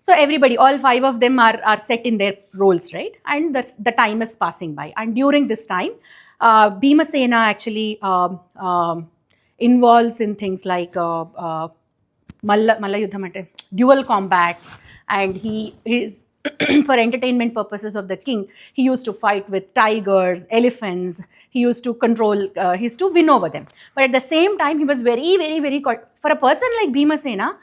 So everybody, all 5 of them are set in their roles, right? And the time is passing by. And during this time, Bhimasena actually involves in things like Malla Yuddham ante dual combats, and he is for entertainment purposes of the king, he used to fight with tigers, elephants. He used to control, he used to win over them. But at the same time, he was very, for a person like Bhimasena,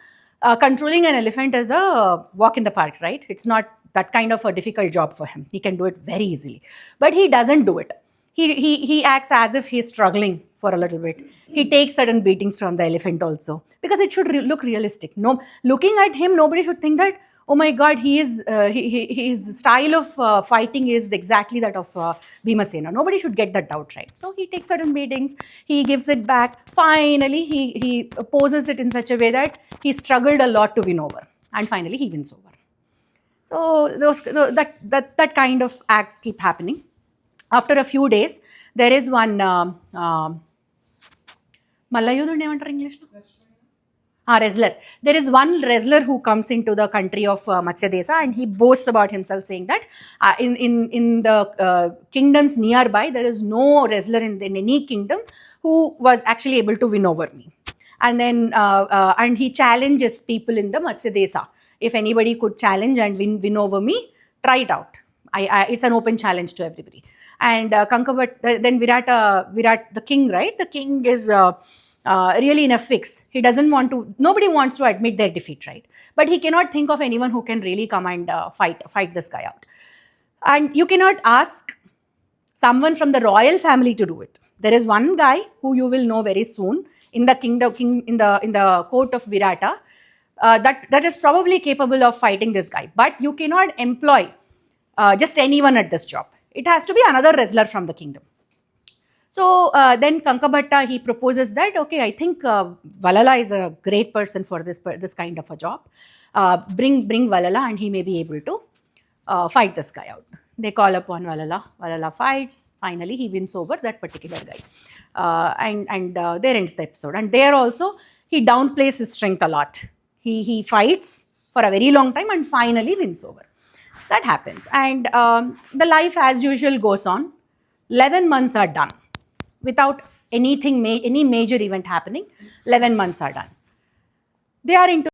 controlling an elephant is a walk in the park, right? It's not that kind of a difficult job for him. He can do it very easily. But he doesn't do it. He acts as if he's struggling for a little bit. He takes certain beatings from the elephant also, because it should look realistic. No, looking at him, nobody should think that, oh my God, his style of fighting is exactly that of Bhimasena. Nobody should get that doubt, right? So he takes certain beatings, he gives it back. Finally, he poses it in such a way that he struggled a lot to win over, and finally he wins over. So that kind of acts keep happening. After a few days, there is one Mallayudu nevantaru English? Wrestler. There is one wrestler who comes into the country of Matsyadesa, and he boasts about himself, saying that in the kingdoms nearby, there is no wrestler in any kingdom who was actually able to win over me. And then and he challenges people in the Matsyadesa. If anybody could challenge and win over me, try it out. It's an open challenge to everybody. And then Virat, the king, right? The king is really in a fix. He doesn't want to, nobody wants to admit their defeat, right? But he cannot think of anyone who can really come and fight this guy out. And you cannot ask someone from the royal family to do it. There is one guy who you will know very soon in the in the court of Virata that is probably capable of fighting this guy. But you cannot employ just anyone at this job. It has to be another wrestler from the kingdom. So then Kankabhatta, he proposes that, okay, I think Valala is a great person for this kind of a job. Bring Valala, and he may be able to fight this guy out. They call upon Valala. Valala fights. Finally, he wins over that particular guy. And there ends the episode. And there also, he downplays his strength a lot. He fights for a very long time and finally wins over. That happens. And the life as usual goes on. 11 months are done without anything, any major event happening. 11 months are done. They are into